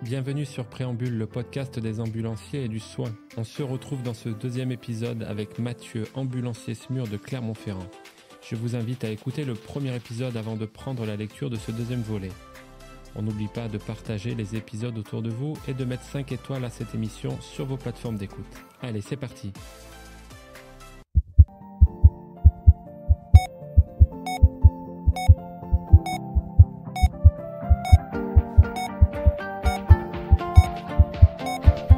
Bienvenue sur Préambule, le podcast des ambulanciers et du soin. On se retrouve dans ce deuxième épisode avec Mathieu, ambulancier SMUR de Clermont-Ferrand. Je vous invite à écouter le premier épisode avant de prendre la lecture de ce deuxième volet. On n'oublie pas de partager les épisodes autour de vous et de mettre 5 étoiles à cette émission sur vos plateformes d'écoute. Allez, c'est parti.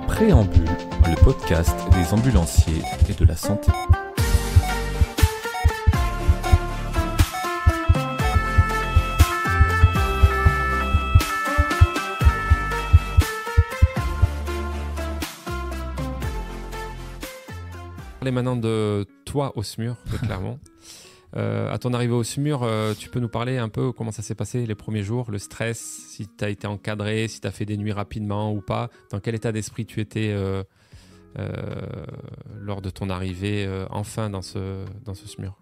Préambule, le podcast des ambulanciers et de la santé. Parler maintenant de toi au SMUR de Clermont. À ton arrivée au SMUR, tu peux nous parler un peu comment ça s'est passé les premiers jours, le stress, si tu as été encadré, si tu as fait des nuits rapidement ou pas, dans quel état d'esprit tu étais lors de ton arrivée enfin dans ce SMUR.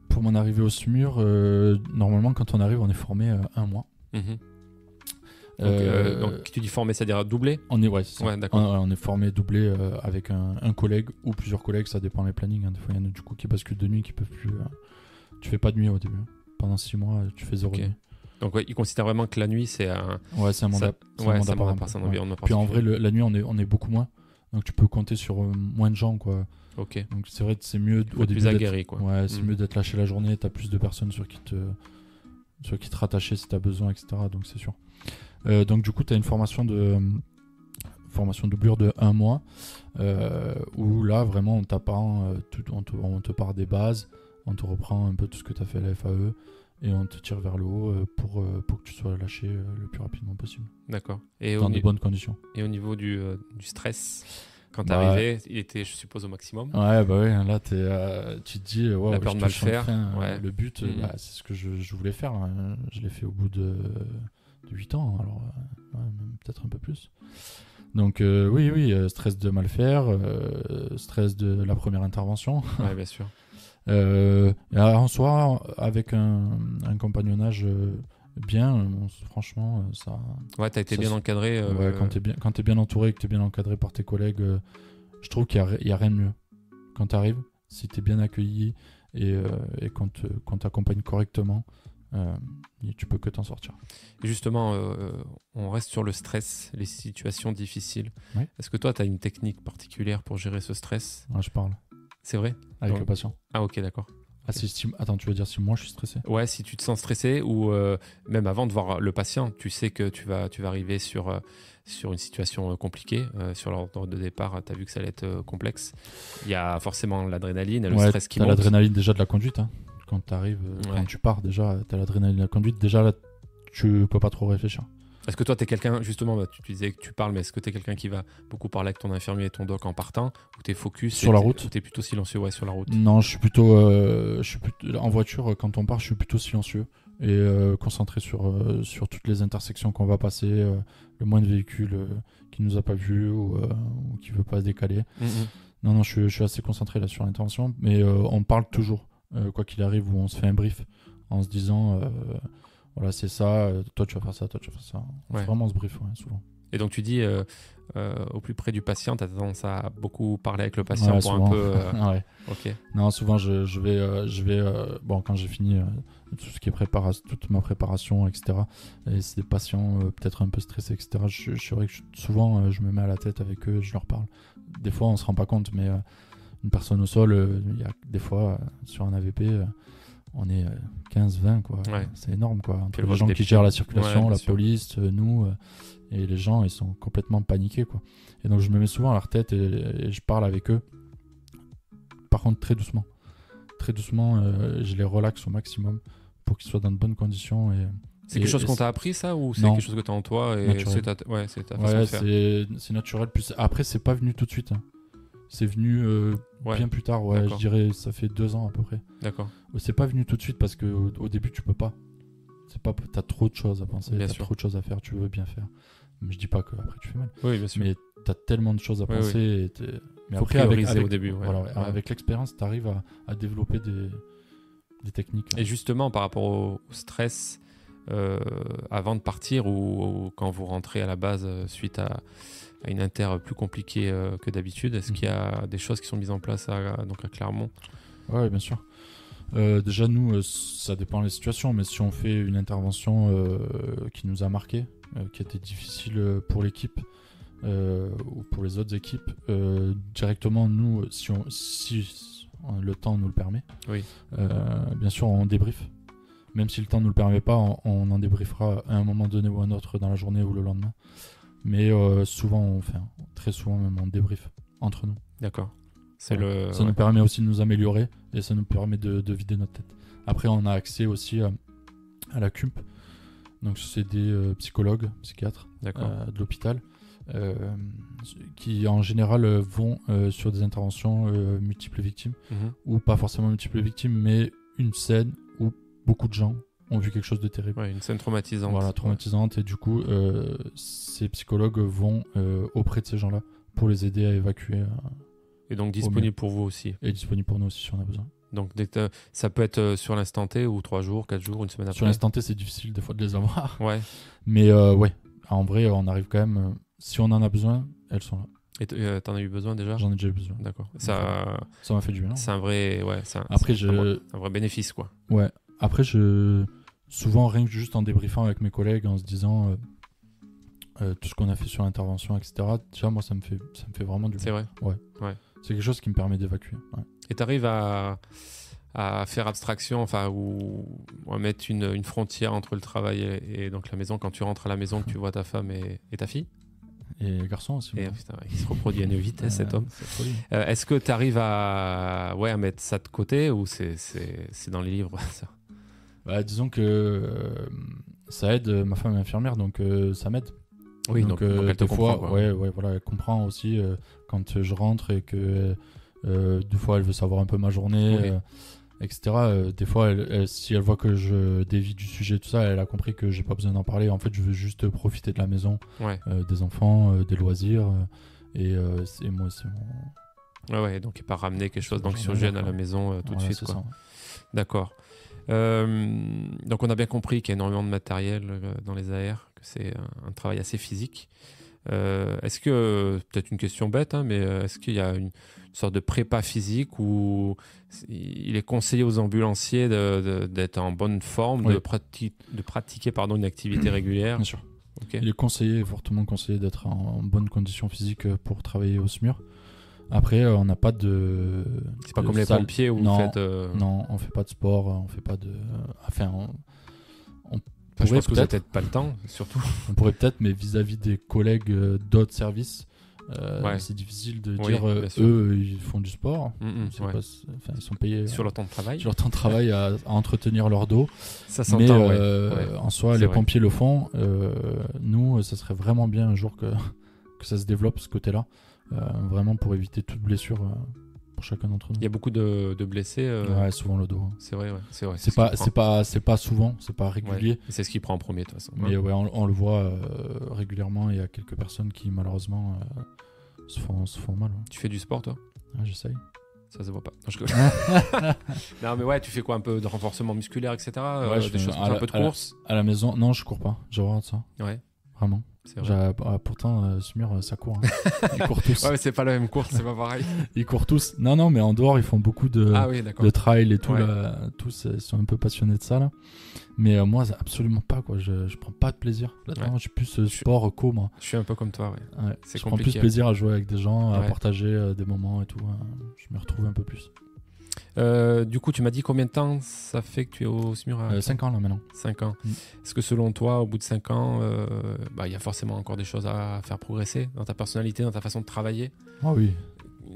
Pour mon arrivée au SMUR, normalement quand on arrive on est formé un mois. Donc tu dis formé, c'est-à-dire doublé ? C'est ça. Ouais, d'accord. On est formé doublé avec un collègue ou plusieurs collègues, ça dépend des plannings. Des fois il y en a du coup qui basculent de nuit, qui peuvent plus. Tu fais pas de nuit au début. Pendant 6 mois, tu fais 0 nuit. Donc ils considèrent vraiment que la nuit c'est un. Ouais, c'est un mandat. C'est un mandat par son environnement. Puis en vrai, la nuit on est beaucoup moins. Donc tu peux compter sur moins de gens, quoi. Ok. Donc c'est vrai que c'est mieux au début. Plus aguerri, quoi. Ouais, c'est mieux d'être lâché la journée. T'as plus de personnes sur qui te rattacher si t'as besoin, etc. Donc c'est sûr. Donc du coup tu as une formation doublure de 1 mois où là vraiment on t'apprend on te part des bases, on te reprend un peu tout ce que tu as fait à la FAE et on te tire vers le haut pour que tu sois lâché le plus rapidement possible. D'accord. Dans de bonnes conditions. Et au niveau du stress, quand t'es arrivé, il était, je suppose, au maximum. Ouais, bah oui, là tu te dis la peur de mal faire. Le but, c'est ce que je voulais faire. Je l'ai fait au bout de 8 ans, alors même peut-être un peu plus. Donc oui, stress de mal faire, stress de la première intervention. Ouais, bien sûr. En soi, avec un compagnonnage bien, franchement, ça... Ouais, t'as été bien encadré. Ouais, quand t'es bien entouré, que t'es bien encadré par tes collègues, je trouve qu'il y a rien de mieux. Quand t'arrives, si t'es bien accueilli et qu'on t'accompagne correctement, tu peux que t'en sortir. Justement, on reste sur le stress, les situations difficiles. Oui. Est-ce que toi, tu as une technique particulière pour gérer ce stress ? Ouais, je parle. C'est vrai ? Avec le patient. Ah ok, d'accord. Attends, tu veux dire si moi je suis stressé ? Ouais, si tu te sens stressé ou même avant de voir le patient, tu sais que tu vas arriver sur une situation compliquée. Sur l'ordre de départ, tu as vu que ça allait être complexe. Il y a forcément l'adrénaline et le stress qui monte. T'as l'adrénaline déjà de la conduite, hein. Quand tu arrives, quand tu pars déjà, tu as l'adrénaline de la conduite. Déjà là, tu peux pas trop réfléchir. Est-ce que toi, tu es quelqu'un, justement, tu disais que tu parles, mais est-ce que tu es quelqu'un qui va beaucoup parler avec ton infirmier et ton doc en partant, ou tu es focus sur la route, ou tu es plutôt silencieux sur la route ? Non, je suis plutôt en voiture, quand on part, je suis plutôt silencieux et concentré sur toutes les intersections qu'on va passer, le moins de véhicules qui nous a pas vus ou qui veut pas se décaler. Non, je suis assez concentré là sur l'intervention, mais on parle toujours. Quoi qu'il arrive, où on se fait un brief en se disant voilà, c'est ça, toi tu vas faire ça, toi tu vas faire ça. On fait vraiment ce brief, souvent. Et donc tu dis au plus près du patient, tu as tendance à beaucoup parler avec le patient pour souvent. un peu. Ouais. Ok. Non, souvent je vais quand j'ai fini tout ce qui est toute ma préparation, etc. Et c'est des patients peut-être un peu stressés, etc. Je vrai que souvent je me mets à la tête avec eux, je leur parle. Des fois on se rend pas compte, mais une personne au sol, il y a des fois sur un AVP, on est 15-20, quoi. Ouais. C'est énorme, quoi. Entre les gens qui gèrent la circulation, la police, nous, et les gens, ils sont complètement paniqués, quoi. Et donc je me mets souvent à leur tête et je parle avec eux. Par contre, très doucement. Très doucement, je les relaxe au maximum pour qu'ils soient dans de bonnes conditions. C'est quelque chose qu'on t'a appris, ça, ou c'est quelque chose que t'as en toi et c'est ta façon de faire. C'est naturel. Après, c'est pas venu tout de suite. C'est venu bien plus tard, je dirais ça fait 2 ans à peu près. D'accord. C'est pas venu tout de suite parce qu'au début tu peux pas. T'as trop de choses à penser, trop de choses à faire, tu veux bien faire. Mais je dis pas qu'après tu fais mal. Oui, bien sûr. Mais t'as tellement de choses à penser. Oui. Mais faut après, prioriser au début. Avec l'expérience, t'arrives à développer des techniques. Et justement, par rapport au stress, avant de partir ou quand vous rentrez à la base suite à une inter plus compliquée que d'habitude? Est-ce qu'il y a des choses qui sont mises en place donc à Clermont? Ouais, bien sûr. Déjà, nous, ça dépend des situations, mais si on fait une intervention qui nous a marqué, qui était difficile pour l'équipe ou pour les autres équipes, directement, nous, si le temps nous le permet, oui. Bien sûr, on débrief. Même si le temps ne nous le permet pas, on en débriefera à un moment donné ou un autre dans la journée ou le lendemain. Mais très souvent même, on débrief entre nous. D'accord. Ça nous permet aussi de nous améliorer et ça nous permet de vider notre tête. Après, on a accès aussi à la CUMP. Donc, c'est des psychologues, psychiatres de l'hôpital qui, en général, vont sur des interventions multiples victimes ou pas forcément multiples victimes, mais une scène où beaucoup de gens ont vu quelque chose de terrible. Ouais, une scène traumatisante. Voilà, traumatisante. Et du coup, ces psychologues vont auprès de ces gens-là pour les aider à évacuer. Et donc disponible pour vous aussi. Et disponible pour nous aussi si on a besoin. Donc ça peut être sur l'instant T ou 3 jours, 4 jours, une semaine après. Sur l'instant T, c'est difficile des fois de les avoir. Ouais. Mais ouais, en vrai, on arrive quand même. Si on en a besoin, elles sont là. Et t'en as eu besoin déjà? J'en ai déjà eu besoin. D'accord. Ça m'a fait du bien. C'est un vrai, un vrai bénéfice, quoi. Ouais. Après, souvent, rien que juste en débriefant avec mes collègues, en se disant tout ce qu'on a fait sur l'intervention, etc. Déjà, moi, ça me fait vraiment du bien. C'est vrai. Ouais. C'est quelque chose qui me permet d'évacuer. Ouais. Et t'arrives à faire abstraction, ou à mettre une frontière entre le travail et donc la maison quand tu rentres à la maison, que tu vois ta femme et ta fille? Et les garçons aussi. Et, putain, il se reproduit à une vitesse, cet homme. Est-ce que tu arrives à mettre ça de côté ou c'est dans les livres ça? Bah, disons que ça aide. Ma femme est infirmière, donc ça m'aide. Oui, donc elle te comprend. Quoi. Ouais, voilà, elle comprend aussi quand je rentre et que des fois elle veut savoir un peu ma journée, etc. Des fois, si elle voit que je dévie du sujet, tout ça, elle a compris que j'ai pas besoin d'en parler. En fait, je veux juste profiter de la maison, des enfants, des loisirs, et moi, c'est mon... Ouais, donc et pas ramener quelque chose d'anxiogène à la maison tout de suite. Quoi. Ça. D'accord. Donc on a bien compris qu'il y a énormément de matériel dans les AR, que c'est un travail assez physique. Est-ce que, peut-être une question bête, mais est-ce qu'il y a une sorte de prépa physique où il est conseillé aux ambulanciers d'être en bonne forme, de pratiquer une activité régulière? Bien sûr. Okay. Il est fortement conseillé d'être en bonne condition physique pour travailler au SMUR. Après, on n'a pas de... C'est pas comme les pompiers où vous faites... Non, on fait pas de sport, on fait pas de... Enfin, je pense que vous n'avez peut-être pas le temps, surtout. On pourrait peut-être, mais vis-à-vis des collègues d'autres services, c'est difficile de dire eux, ils font du sport. Ils sont payés sur leur temps de travail. Sur leur temps de travail à entretenir leur dos. Ça s'entend, en soi, les pompiers le font. Nous, ça serait vraiment bien un jour que ça se développe, ce côté-là. Vraiment pour éviter toute blessure pour chacun d'entre nous. Il y a beaucoup de blessés. Ouais, souvent le dos. C'est vrai, ouais. C'est vrai. C'est pas souvent, c'est pas régulier. Ouais. C'est ce qui prend en premier de toute façon. Mais on le voit régulièrement. Il y a quelques personnes qui malheureusement se font mal. Ouais. Tu fais du sport toi? J'essaye. Ça se voit pas. Non mais ouais, tu fais quoi, un peu de renforcement musculaire, etc. Des choses un peu de course. À la maison, non, je cours pas. J'ai horreur de ça. Ouais. Vraiment. Pourtant, SMUR, ça court. Hein. Ils courent tous. Ouais, mais c'est pas la même course, c'est pas pareil. Ils courent tous. Non, mais en dehors, ils font beaucoup de trail et tout. Ouais. Là, tous, ils sont un peu passionnés de ça. Là. Mais moi, absolument pas. Quoi. Je prends pas de plaisir là-dedans. Je suis plus sport co, moi. Je suis un peu comme toi, ouais. C'est je prends plus plaisir à jouer avec des gens, à partager des moments et tout. Je me retrouve un peu plus. Du coup, tu m'as dit combien de temps ça fait que tu es au SMUR? 5 ans là maintenant. 5 ans. Est-ce que selon toi, au bout de 5 ans, y a forcément encore des choses à faire progresser dans ta personnalité, dans ta façon de travailler? Ah oui,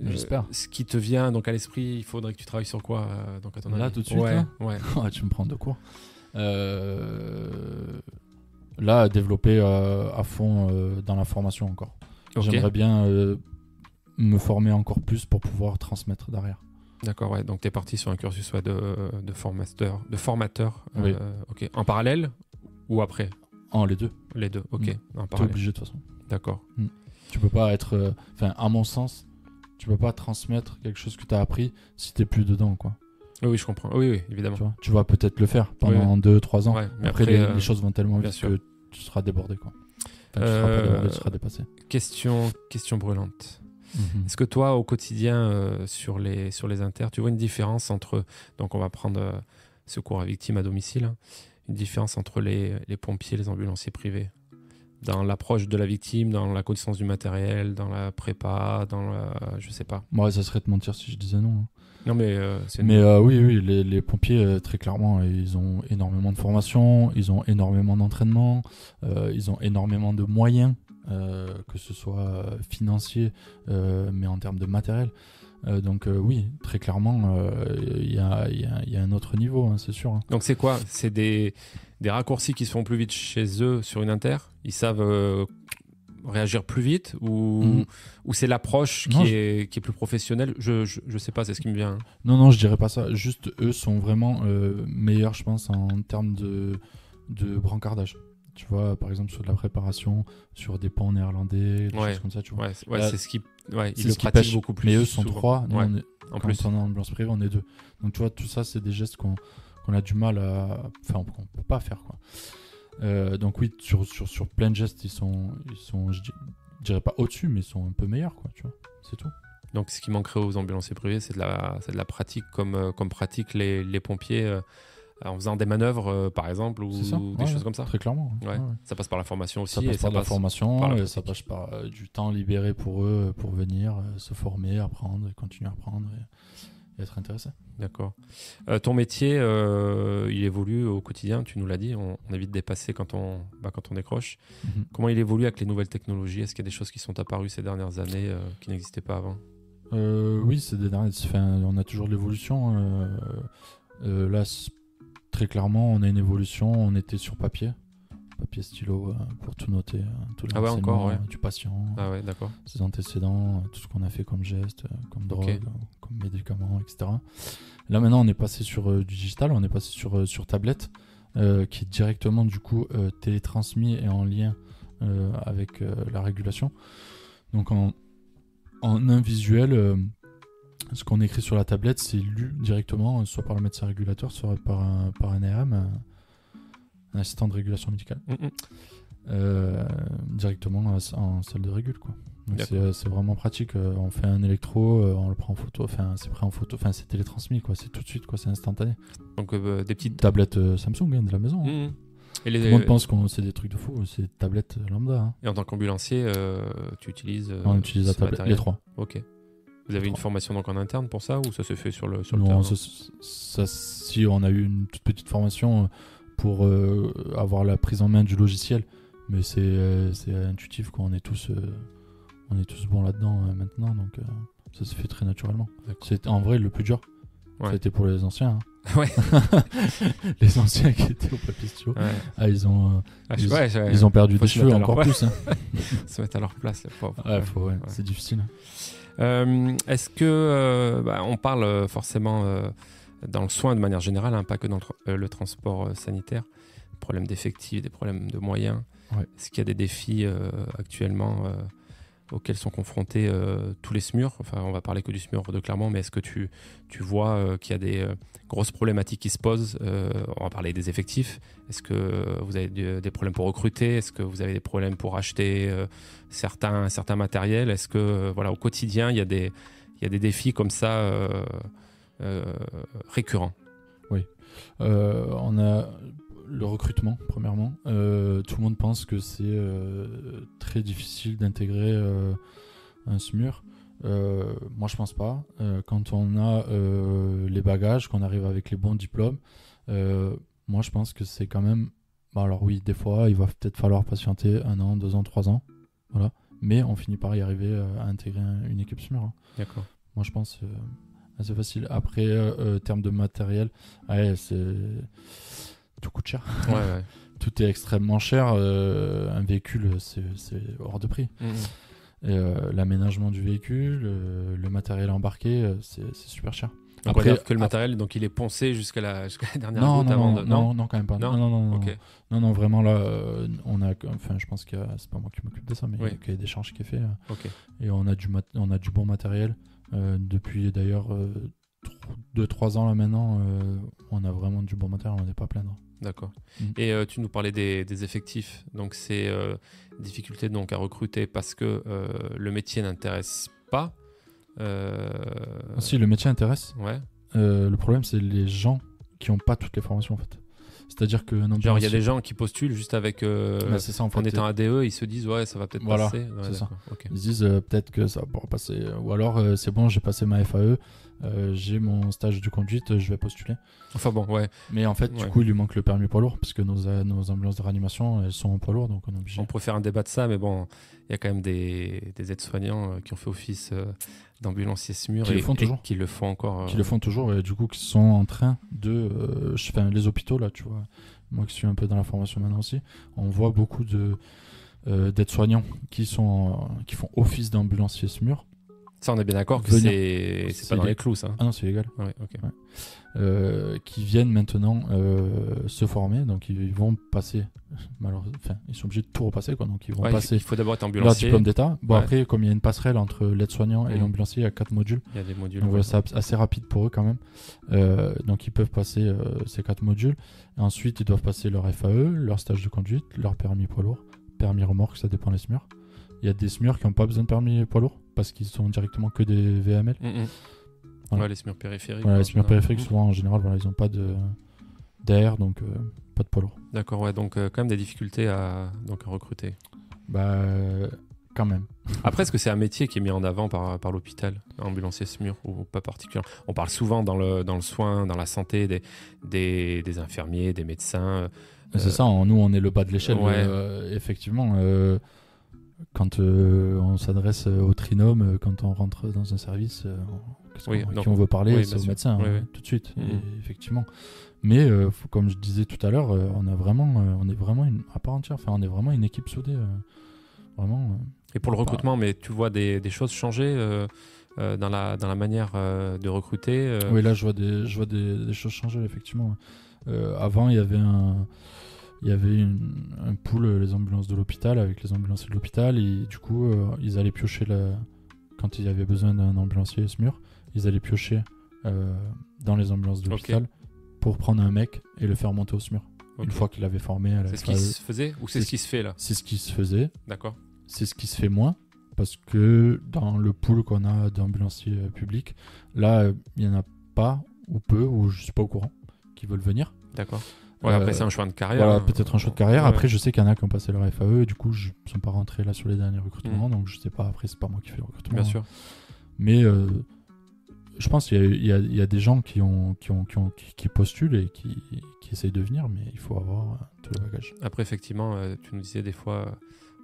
j'espère. Ce qui te vient donc à l'esprit, il faudrait que tu travailles sur quoi donc à ton avis? Là tout de suite ouais. Tu me prends de court. Là, développer à fond dans la formation encore. Okay. J'aimerais bien me former encore plus pour pouvoir transmettre derrière. D'accord, ouais. Donc tu es parti sur un cursus de formateur. Oui. Ok. En parallèle ou après? Les deux. Les deux, ok. T'es obligé de toute façon. D'accord. Tu peux pas être... à mon sens, tu peux pas transmettre quelque chose que tu as appris si t'es plus dedans, quoi. Oui, je comprends. Oui, évidemment. Tu vas peut-être le faire pendant 2-3 ans. Ouais, mais après, les choses vont tellement vite sûr. que tu seras débordé, quoi. Enfin, tu seras pas débordé, tu seras dépassé. Question brûlante. Est-ce que toi, au quotidien, sur les inters, tu vois une différence entre... Donc, on va prendre secours à victimes à domicile. Hein, une différence entre les pompiers et les ambulanciers privés dans l'approche de la victime, dans la connaissance du matériel, dans la prépa, je sais pas. Moi, ça serait de mentir si je disais non. Hein. Non, mais... oui, les pompiers, très clairement, ils ont énormément de formation, ils ont énormément d'entraînement, ils ont énormément de moyens, que ce soit financier, mais en termes de matériel. Donc oui, très clairement, il y a un autre niveau, hein, c'est sûr. Hein. Donc c'est quoi ? C'est des raccourcis qui se font plus vite chez eux sur une inter ? Ils savent réagir plus vite ou c'est l'approche qui est plus professionnelle ? Je sais pas, c'est ce qui me vient. Non, je dirais pas ça. Juste, eux sont vraiment meilleurs, je pense, en termes de brancardage. Tu vois, par exemple, sur de la préparation, sur des pans néerlandais, des choses comme ça, tu vois. C'est ce qui... ils le pratiquent pratiquent beaucoup plus. Mais eux sont souvent. 3, nous, en plus. Quand on est en ambulance privée, on est 2. Donc, tu vois, tout ça, c'est des gestes qu'on a du mal à... Enfin, qu'on peut pas faire, quoi. Donc oui, sur plein de gestes, ils sont je dirais pas au-dessus, mais ils sont un peu meilleurs, quoi, tu vois. C'est tout. Donc, ce qui manquerait aux ambulanciers privés, c'est de la pratique comme pratiquent les pompiers en faisant des manœuvres, par exemple, ou des choses comme ça. Très clairement. Ouais. Ça passe par la formation aussi. Ça passe par la formation, et ça passe par du temps libéré pour eux, pour venir se former, apprendre, continuer à apprendre et être intéressé. D'accord. Ton métier, il évolue au quotidien, tu nous l'as dit, on est vite dépassé quand on décroche. Comment il évolue avec les nouvelles technologies ? Est-ce qu'il y a des choses qui sont apparues ces dernières années qui n'existaient pas avant ? Oui, on a toujours de l'évolution. Là, très clairement, on a une évolution. On était sur papier stylo pour tout noter, tout le renseignement du patient, d'accord. ses antécédents, tout ce qu'on a fait comme geste, comme drogue, comme médicaments, etc. Là maintenant, on est passé sur du digital, on est passé sur tablette, qui est directement du coup télétransmis et en lien avec la régulation. Donc en un visuel. Ce qu'on écrit sur la tablette, c'est lu directement, soit par le médecin régulateur, soit par un ARM, un assistant de régulation médicale, directement en salle de régule, quoi. Donc c'est vraiment pratique. On fait un électro, on le prend en photo, c'est pris en photo, c'est télétransmis, quoi. C'est tout de suite, quoi. C'est instantané. Donc des petites tablettes Samsung de la maison. Et tout le monde pense que c'est des trucs de fou, c'est des tablettes lambda. Hein. Et en tant qu'ambulancier, tu utilises on utilise la tablette, les 3. Ok. Vous avez une formation donc en interne pour ça ou ça se fait sur le terrain ? Non, si on a eu une toute petite formation pour avoir la prise en main du logiciel, mais c'est intuitif, quoi. On est tous bons là-dedans maintenant, donc ça se fait très naturellement. D'accord. C'est en vrai le plus dur. C'était pour les anciens. Hein. Ouais. Les anciens qui étaient au papier stylo. Ouais. Ils ont perdu des cheveux encore plus. Hein. Se mettre à leur place, les pauvres. Ouais. C'est difficile. Est-ce que on parle forcément dans le soin de manière générale, hein, pas que dans le transport sanitaire, des problèmes d'effectifs, des problèmes de moyens. Est-ce qu'il y a des défis actuellement auxquels sont confrontés tous les SMUR ? Enfin, on va parler que du SMUR de Clermont, mais est-ce que tu vois qu'il y a des grosses problématiques qui se posent ? On va parler des effectifs. Est-ce que vous avez des problèmes pour recruter ? Est-ce que vous avez des problèmes pour acheter certains matériels ? Est-ce que au quotidien, il y a des défis comme ça récurrents ? Oui. On a le recrutement, premièrement. Tout le monde pense que c'est très difficile d'intégrer un SMUR. Moi, je pense pas. Quand on a les bagages, qu'on arrive avec les bons diplômes, moi, je pense que c'est quand même... alors oui, des fois, il va peut-être falloir patienter 1 an, 2 ans, 3 ans. Voilà. Mais on finit par y arriver à intégrer une équipe SMUR. Hein. D'accord. Moi, je pense assez facile. Après, termes de matériel, tout coûte cher. Ouais. Tout est extrêmement cher. Un véhicule, c'est hors de prix. Et, l'aménagement du véhicule, le matériel embarqué, c'est super cher. Après, que le matériel, donc il est poncé jusqu'à la dernière goutte avant de... Non, quand même pas. Non. Okay. Non, vraiment là, je pense que c'est pas moi qui m'occupe de ça, mais il y a des charges qui est fait. Okay. Et on a du bon matériel. Depuis d'ailleurs 2-3 ans là maintenant, on a vraiment du bon matériel, on n'est pas à plaindre. D'accord. Et tu nous parlais des effectifs. Donc, c'est difficulté donc, à recruter parce que le métier n'intéresse pas. Si, le métier intéresse. Ouais. Le problème, c'est les gens qui n'ont pas toutes les formations en fait. C'est-à-dire que genre il y a des gens qui postulent juste avec c'est ça, en étant ADE, ils se disent ouais ça va peut-être passer. Ouais, c'est ça. Okay. Ils se disent peut-être que ça va pouvoir passer. Ou alors c'est bon, j'ai passé ma FAE, j'ai mon stage de conduite, je vais postuler. Enfin bon, ouais. Mais en fait, du coup, il lui manque le permis poids lourd parce que nos ambulances de réanimation, elles sont en poids lourd, donc on est obligé. On pourrait faire un débat de ça, mais bon, il y a quand même des aides-soignants qui ont fait office d'ambulanciers SMUR qui le font toujours. Qui le font encore. Qui le font toujours et du coup qui sont en train de. Les hôpitaux là, tu vois. Moi qui suis un peu dans la formation maintenant aussi, on voit beaucoup d'aides-soignants qui font office d'ambulancier SMUR. Ça, on est bien d'accord que c'est pas dans les clous, ça. Ah non, c'est légal. Ouais, ok. Ouais. Qui viennent maintenant se former, donc ils vont passer. Ils sont obligés de tout repasser, quoi. Donc ils vont passer. Il faut d'abord être ambulancier. Leur diplôme d'État. Bon, après, comme il y a une passerelle entre l'aide-soignant et l'ambulancier, il y a 4 modules. Il y a des modules. Donc voilà, c'est assez rapide pour eux quand même. Donc ils peuvent passer ces 4 modules. Et ensuite, ils doivent passer leur FAE, leur stage de conduite, leur permis poids lourd, permis remorque, ça dépend des SMUR. Il y a des SMUR qui n'ont pas besoin de permis poids lourd parce qu'ils sont directement que des VML. Voilà. Ouais, les SMUR périphériques. Voilà, les SMUR périphériques, souvent en général, voilà, ils n'ont pas d'air, donc pas de poids lourd. D'accord, ouais, donc quand même des difficultés à recruter. Bah, quand même. Après, est-ce que c'est un métier qui est mis en avant par l'hôpital, ambulancier SMUR, ou pas particulièrement? On parle souvent dans le soin, dans la santé, des infirmiers, des médecins. C'est ça, nous on est le bas de l'échelle. Ouais. Effectivement, quand on s'adresse au trinôme, quand on rentre dans un service, qui on veut parler, c'est au médecin, tout de suite, et effectivement. Mais comme je disais tout à l'heure, on est vraiment à part entière, on est vraiment une équipe soudée. Vraiment. Et pour le recrutement, mais tu vois des choses changer dans la manière de recruter Oui, là je vois des choses changer, effectivement. Avant, il y avait un pool, les ambulances de l'hôpital, avec les ambulanciers de l'hôpital, et du coup, ils allaient piocher, quand il y avait besoin d'un ambulancier SMUR, ils allaient piocher dans les ambulances de l'hôpital pour prendre un mec et le faire monter au SMUR. Une fois qu'il avait formé à la C'est ce qui se faisait ou c'est ce qui se fait là? C'est ce qui se faisait. D'accord. C'est ce qui se fait moins, parce que dans le pool qu'on a d'ambulanciers publics, là, il n'y en a pas, ou peu, ou je ne suis pas au courant, qui veulent venir. D'accord. Ouais, après, c'est un choix de carrière. Voilà, peut-être un choix de carrière. Ouais. Après, je sais qu'il y en a qui ont passé leur FAE, et du coup, je ne sont pas rentrés là sur les derniers recrutements, donc je ne sais pas. Après, c'est pas moi qui fais le recrutement. Bien sûr. Mais je pense qu'il y a des gens qui postulent et qui essayent de venir, mais il faut avoir tout le bagage. Après, effectivement, tu nous disais des fois,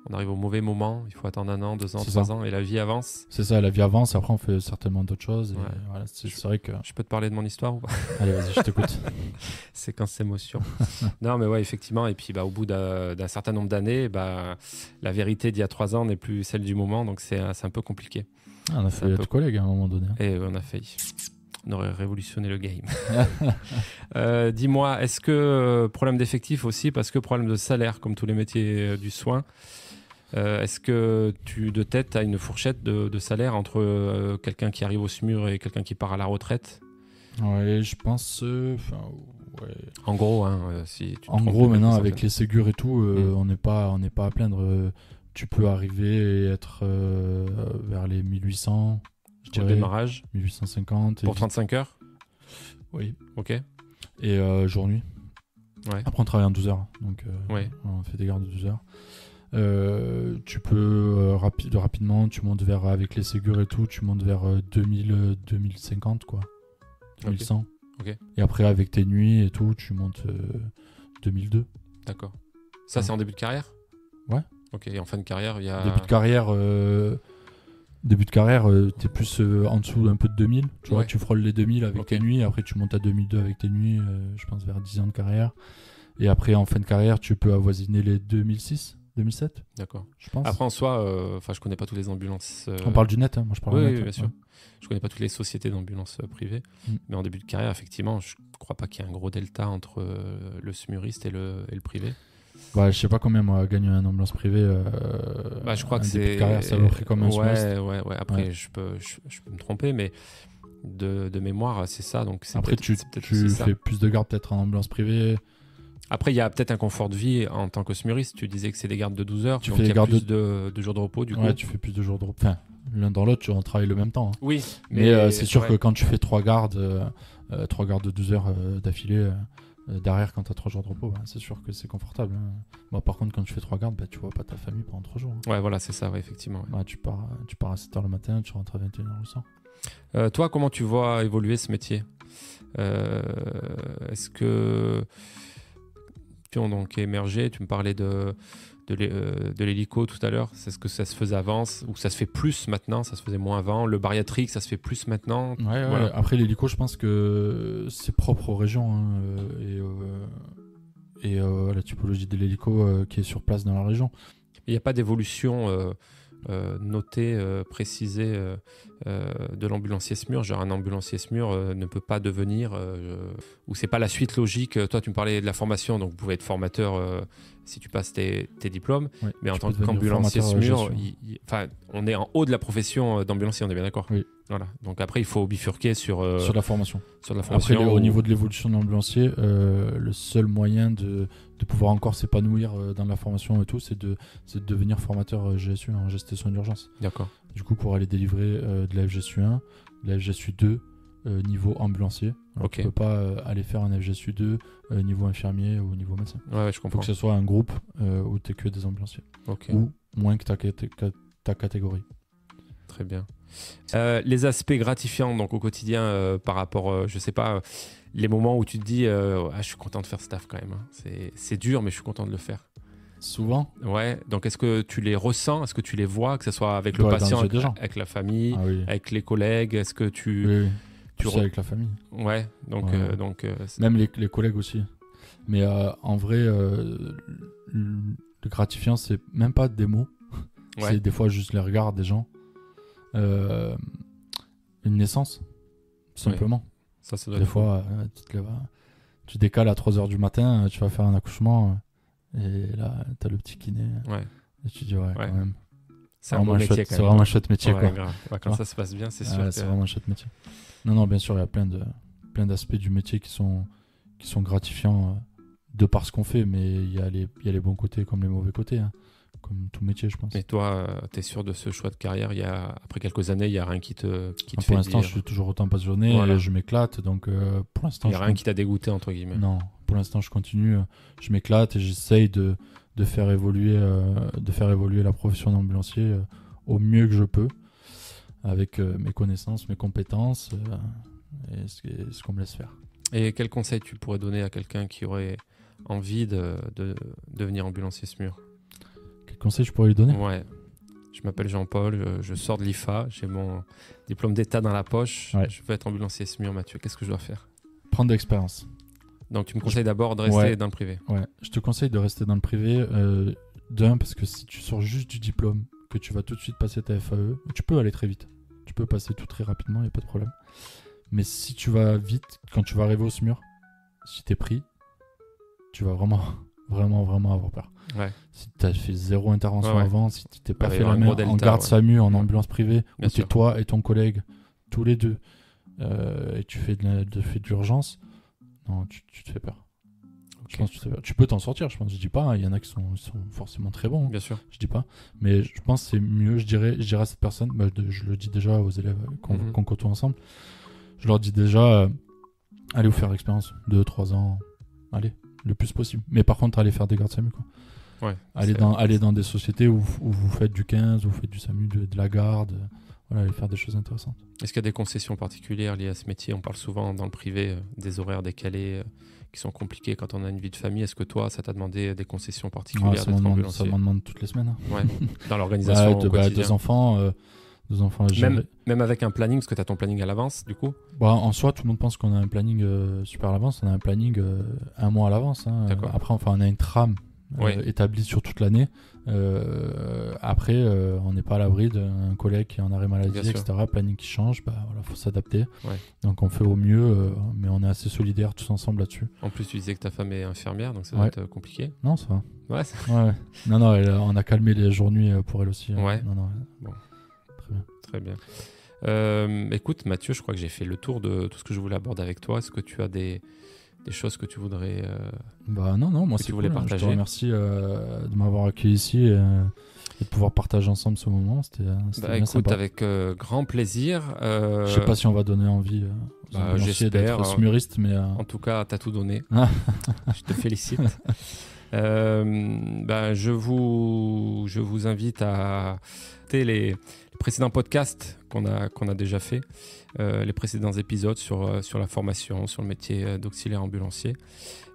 on arrive au mauvais moment, il faut attendre 1 an, 2 ans, 3 ans, et la vie avance. C'est ça, la vie avance, après on fait certainement d'autres choses. Et voilà, c'est vrai que... Je peux te parler de mon histoire ou pas? Allez, vas-y, je t'écoute. Séquence émotion. Non, mais ouais, effectivement, et puis au bout d'un certain nombre d'années, la vérité d'il y a 3 ans n'est plus celle du moment, donc c'est un peu compliqué. On a fait être collègues à un moment donné. Et on a failli. On aurait révolutionné le game. Dis-moi, est-ce que problème d'effectif aussi, parce que problème de salaire, comme tous les métiers du soin, est-ce que de tête, tu as une fourchette de salaire entre quelqu'un qui arrive au SMUR et quelqu'un qui part à la retraite? Ouais, je pense... En gros, si tu en gros, maintenant, avec les Ségur et tout, on n'est pas à plaindre. Tu peux arriver et être vers les 1800... Pour le démarrage 1850. Pour 35 heures? Oui. Ok. Et jour-nuit. Ouais. Après, on travaille en 12 heures. Donc, on fait des gardes de 12 heures. Tu peux rapidement, tu montes avec les Ségur et tout, tu montes vers 2000, 2050, quoi. 2100. Ok. Et après, avec tes nuits et tout, tu montes 2002. D'accord. Ça, c'est en début de carrière? Ouais. Ok. Et en fin de carrière, il y a... Début de carrière, t'es plus en dessous un peu de 2000. Tu vois, tu frôles les 2000 avec tes nuits. Après, tu montes à 2002 avec tes nuits, je pense vers 10 ans de carrière. Et après, en fin de carrière, tu peux avoisiner les 2006, 2007. D'accord. Je pense. Après, en soi, je connais pas toutes les ambulances. On parle du net, hein. Moi je parle du net. Oui, bien sûr. Je connais pas toutes les sociétés d'ambulances privées. Mais en début de carrière, effectivement, je crois pas qu'il y ait un gros delta entre le SMURiste et le privé. Je sais pas combien moi gagne une ambulance privée. Je crois que c'est. Carrière, ça va offrir comme un SMURiste. Ouais. Après, je peux me tromper, mais de mémoire, c'est ça. Donc c'est Après, peut-être tu aussi ça. fais plus de gardes peut-être en ambulance privée. Après, il y a peut-être un confort de vie en tant que smuriste. Tu disais que c'est des gardes de 12 heures. Tu Donc fais il y les a gardes plus de jours de repos du coup. Ouais, tu fais plus de jours de repos. Enfin, l'un dans l'autre, on travaille le même temps. Hein. Oui, Mais c'est sûr ouais. que quand tu fais 3 gardes de 12 heures d'affilée derrière quand tu as 3 jours de repos, c'est sûr que c'est confortable. Hein. Bon, par contre, quand tu fais 3 gardes, tu vois pas ta famille pendant 3 jours. Hein. Ouais, voilà, c'est ça, ouais, effectivement. Ouais. Tu pars à 7h le matin, tu rentres à 21h le soir. Toi, comment tu vois évoluer ce métier ? Est-ce que tu as donc émergé ? Tu me parlais de l'hélico tout à l'heure. Est-ce que ça se faisait avant ou ça se fait plus maintenant ? Ça se faisait moins avant. Le bariatrique, ça se fait plus maintenant. Ouais. Voilà. Après, l'hélico, je pense que c'est propre aux régions. Hein, et la typologie de l'hélico qui est sur place dans la région. Il n'y a pas d'évolution notée, précisée de l'ambulancier SMUR. Genre un ambulancier SMUR ne peut pas devenir, ou c'est pas la suite logique. Toi, tu me parlais de la formation, donc vous pouvez être formateur si tu passes tes diplômes. Ouais, Mais en tu tant peux qu'ambulancier devenir SMUR, formateur on est en haut de la profession d'ambulancier, on est bien d'accord. Oui. Voilà. Donc après, il faut bifurquer sur la formation. Sur la Après, formation. au niveau de l'évolution de l'ambulancier, le seul moyen de pouvoir encore s'épanouir dans la formation et tout, c'est de devenir formateur GSU en gestion d'urgence. D'accord. Du coup, pour aller délivrer de la FGSU 1, de la FGSU 2, niveau ambulancier. Alors, Ok. tu peux pas aller faire un FGSU 2 niveau infirmier ou niveau médecin. Ouais, je Il faut comprends. que ce soit un groupe où tu n'es que des ambulanciers. Ok. Ou moins que ta catégorie. Très bien. Les aspects gratifiants donc au quotidien par rapport, je sais pas, les moments où tu te dis je suis content de faire ce taf quand même. Hein. C'est dur, mais je suis content de le faire. Souvent. Ouais. Donc est-ce que tu les ressens ? Est-ce que tu les vois, que ce soit avec Ouais, le dans patient, le jeu des gens. avec la famille, Ah oui. avec les collègues ? Est-ce que tu Oui. tu Plus avec la famille. ouais. Donc Ouais. Même les collègues aussi. Mais en vrai, le gratifiant, c'est même pas des mots. Ouais. C'est des fois juste les regards des gens. Une naissance, tout simplement. Ça doit Des être fois, tu te lèves tu décales à 3h du matin, tu vas faire un accouchement, et là, t'as le petit kiné. Ouais. Et tu dis, ouais. Quand même. C'est un bon Vraiment métier chouette, quand c'est même. vraiment un chouette métier, Ouais, quoi. grave. Ouais, quand Ouais. ça se passe bien, c'est sûr. C'est vraiment un chouette métier. Non, bien sûr, il y a plein d'aspects du métier qui sont gratifiants de par ce qu'on fait, mais il y a les bons côtés comme les mauvais côtés, hein. Comme tout métier, je pense. Mais toi, tu es sûr de ce choix de carrière après quelques années, il n'y a rien qui te fait Pour l'instant, dire... je suis toujours autant passionné, Voilà. et je m'éclate, donc pour l'instant, Il n'y a rien qui t'a dégoûté, entre guillemets. Non, pour l'instant, je continue, je m'éclate et j'essaye de faire évoluer la profession d'ambulancier au mieux que je peux, avec mes connaissances, mes compétences et ce qu'on me laisse faire. Et quel conseil tu pourrais donner à quelqu'un qui aurait envie de devenir ambulancier SMUR ? Quel conseil je pourrais lui donner ? Ouais. Je m'appelle Jean-Paul, je sors de l'IFA, j'ai mon diplôme d'état dans la poche, Ouais. je veux être ambulancier SMUR, Mathieu. Qu'est-ce que je dois faire ? Prendre de l'expérience. Donc tu me conseilles d'abord de rester dans le privé. Ouais, je te conseille de rester dans le privé, parce que si tu sors juste du diplôme, que tu vas tout de suite passer ta FAE, tu peux aller très vite. Tu peux passer tout très rapidement, il n'y a pas de problème. Mais si tu vas vite, quand tu vas arriver au SMUR, si t'es pris, tu vas vraiment, vraiment, vraiment avoir peur. Ouais. Si t'as fait 0 intervention Ouais. avant, si tu t'es pas Ouais, il fait y aura la un main gros delta, en garde ouais. SAMU, en Ouais. ambulance privée, Bien où t'es sûr. toi et ton collègue, tous les deux, et tu fais de l'urgence, non, tu te fais peur. Ok. Je pense que tu peux t'en sortir, je pense. Je dis pas, il y en a qui sont forcément très bons, Bien sûr. je dis pas. Mais je pense que c'est mieux, je dirais à cette personne, je le dis déjà aux élèves qu'on côtoie ensemble, je leur dis déjà, allez vous faire l'expérience, 2-3 ans, allez, le plus possible. Mais par contre, allez faire des gardes SAMU, quoi. Ouais. Allez dans des sociétés où vous faites du 15, où vous faites du SAMU, de la garde, voilà, allez faire des choses intéressantes. Est-ce qu'il y a des concessions particulières liées à ce métier ? On parle souvent dans le privé des horaires décalés qui sont compliqués quand on a une vie de famille. Est-ce que toi, ça t'a demandé des concessions particulières Ça d'être m'en ambulancier ? demande toutes les semaines. Hein. Ouais. Dans l'organisation au quotidien. 2 enfants à gérer. Même avec un planning, parce que tu as ton planning à l'avance, du coup ? En soi, tout le monde pense qu'on a un planning super à l'avance. On a un planning 1 mois à l'avance. Hein. D'accord. Après, on a une trame établie sur toute l'année. Après, on n'est pas à l'abri d'un collègue qui est en arrêt maladie, Bien sûr. etc. Planning qui change, faut s'adapter. Ouais. Donc on fait au mieux, mais on est assez solidaires tous ensemble là-dessus. En plus, tu disais que ta femme est infirmière, donc ça doit être compliqué. Non, ça va. Ouais. Ouais. Non, on a calmé les journées pour elle aussi. Ouais. Non. Bon. Très bien. Très bien. Écoute, Mathieu, je crois que j'ai fait le tour de tout ce que je voulais aborder avec toi. Est-ce que tu as des choses que tu voudrais Non, moi que c'est tu voulais cool. partager? Je te remercie de m'avoir accueilli ici et de pouvoir partager ensemble ce moment. C'était bien Écoute, sympa. avec grand plaisir. Je sais pas si on va donner envie aux ambulanciers d'être smuristes, mais en tout cas, t'as tout donné. Ah. Je te félicite. Je vous invite à écouter les précédents podcasts qu'on a déjà fait, les précédents épisodes sur la formation, sur le métier d'auxiliaire ambulancier,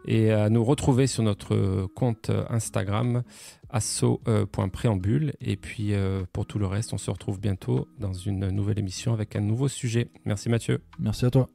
et à nous retrouver sur notre compte Instagram asso.préambule. Et puis pour tout le reste, on se retrouve bientôt dans une nouvelle émission avec un nouveau sujet. Merci Mathieu. Merci à toi.